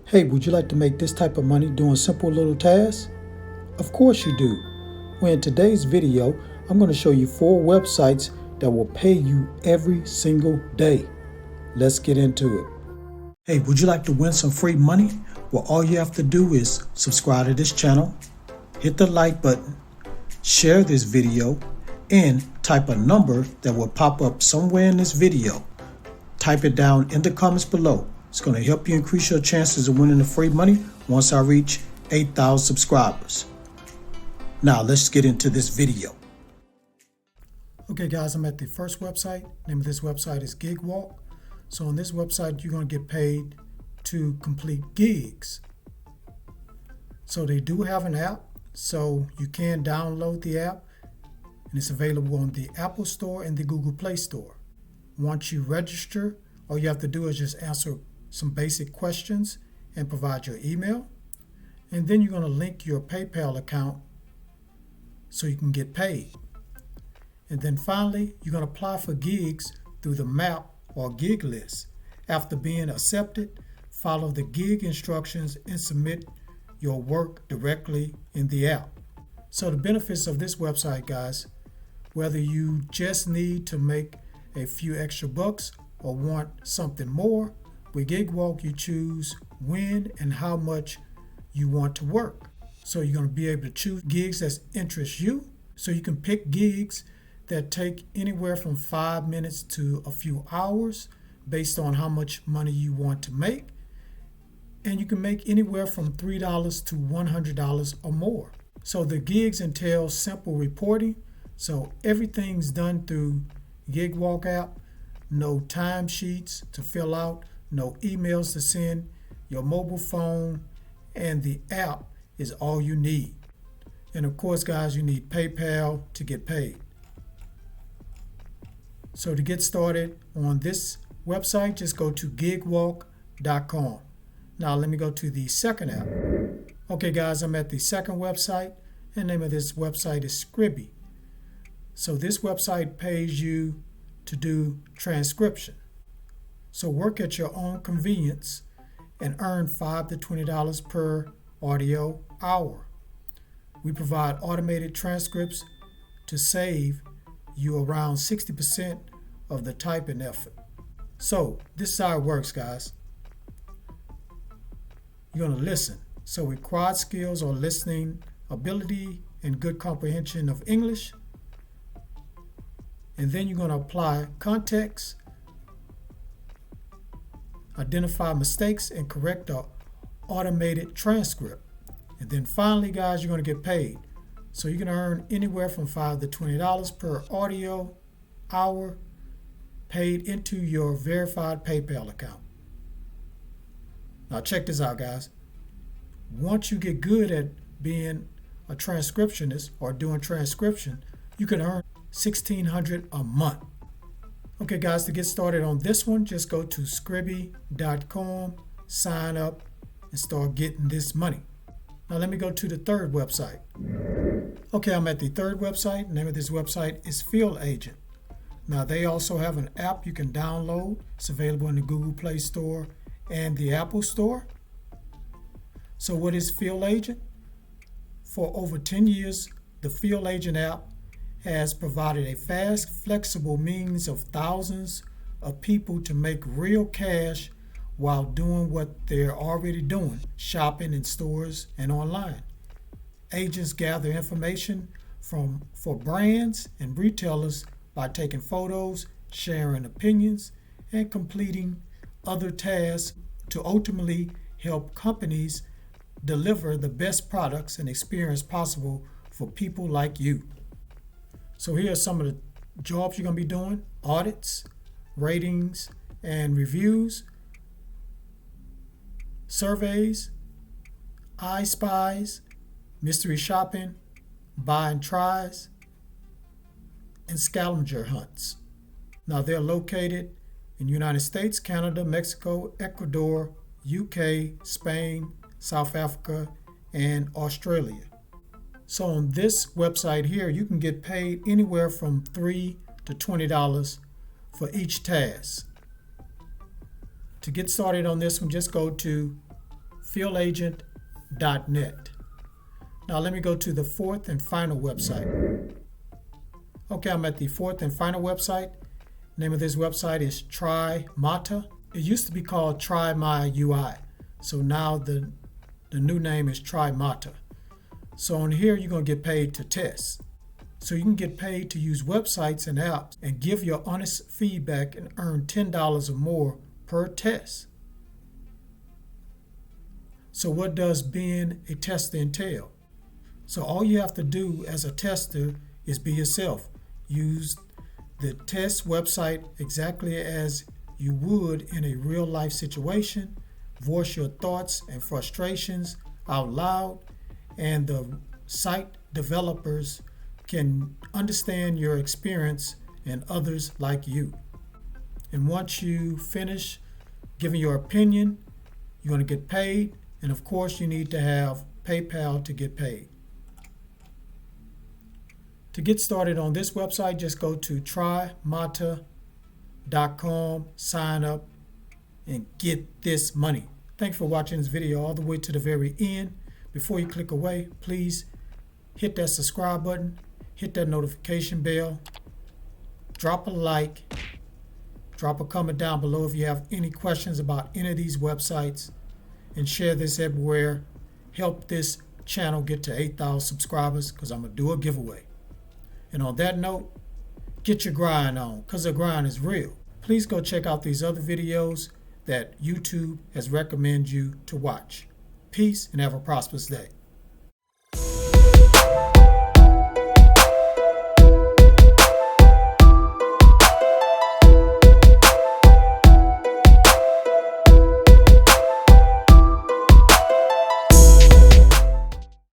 Hey, would you like to make this type of money doing simple little tasks? Of course you do. Well, in today's video, I'm going to show you 4 websites that will pay you every single day. Let's get into it. Hey, would you like to win some free money? Well, all you have to do is subscribe to this channel, hit the like button, share this video, and type a number that will pop up somewhere in this video. Type it down in the comments below. It's going to help you increase your chances of winning the free money once I reach 8,000 subscribers. Now let's get into this video. Okay guys, I'm at the first website. Name of this website is GigWalk. So on this website, you're going to get paid to complete gigs. So they do have an app, so you can download the app, and it's available on the Apple Store and the Google Play Store. Once you register, all you have to do is just answer some basic questions and provide your email. And then you're going to link your PayPal account so you can get paid. And then finally, you're going to apply for gigs through the map or gig list. After being accepted, follow the gig instructions and submit your work directly in the app. So the benefits of this website, guys, whether you just need to make a few extra bucks or want something more, with GigWalk you choose when and how much you want to work. So you're going to be able to choose gigs that interest you. So you can pick gigs that take anywhere from 5 minutes to a few hours based on how much money you want to make. And you can make anywhere from $3 to $100 or more. So the gigs entail simple reporting. So everything's done through GigWalk app. No timesheets to fill out, no emails to send, your mobile phone, and the app is all you need. And of course, guys, you need PayPal to get paid. So to get started on this website, just go to gigwalk.com. Now let me go to the second app. Okay, guys, I'm at the second website, and the name of this website is Scribby. So this website pays you to do transcription. So work at your own convenience and earn $5 to $20 per audio hour. We provide automated transcripts to save you around 60% of the typing effort. So this is how it works, guys. You're going to listen. So required skills are listening ability and good comprehension of English. And then you're going to apply context, identify mistakes, and correct the automated transcript. And then finally, guys, you're going to get paid. So you can earn anywhere from $5 to $20 per audio hour paid into your verified PayPal account. Now check this out, guys. Once you get good at being a transcriptionist or doing transcription, you can earn $1,600 a month. Okay, guys, to get started on this one, just go to scribby.com, sign up, and start getting this money. Now let me go to the third website. Okay, I'm at the third website. The name of this website is Field Agent. Now they also have an app you can download. It's available in the Google Play Store and the Apple Store. So what is Field Agent? For over 10 years, the Field Agent app has provided a fast, flexible means of thousands of people to make real cash while doing what they're already doing, shopping in stores and online. Agents gather information for brands and retailers by taking photos, sharing opinions, and completing other tasks to ultimately help companies deliver the best products and experience possible for people like you. So here are some of the jobs you're going to be doing: audits, ratings and reviews, surveys, I Spies, mystery shopping, buy and tries, and scavenger hunts. Now they're located in the United States, Canada, Mexico, Ecuador, UK, Spain, South Africa, and Australia. So on this website here, you can get paid anywhere from $3 to $20 for each task. To get started on this one, just go to fieldagent.net. Now let me go to the fourth and final website. Okay, I'm at the fourth and final website. Name of this website is TryMata. It used to be called Try My UI. So now the new name is TryMata. So on here, you're going to get paid to test. So you can get paid to use websites and apps and give your honest feedback and earn $10 or more per test. So what does being a tester entail? So all you have to do as a tester is be yourself. Use the test website exactly as you would in a real life situation. Voice your thoughts and frustrations out loud, and the site developers can understand your experience and others like you. And once you finish giving your opinion, you're going to get paid. And of course, you need to have PayPal to get paid. To get started on this website, just go to trymata.com, sign up, and get this money. Thanks for watching this video all the way to the very end. Before you click away, please hit that subscribe button, hit that notification bell, drop a like, drop a comment down below if you have any questions about any of these websites, and share this everywhere. Help this channel get to 8,000 subscribers because I'm going to do a giveaway. And on that note, get your grind on because the grind is real. Please go check out these other videos that YouTube has recommended you to watch. Peace and have a prosperous day.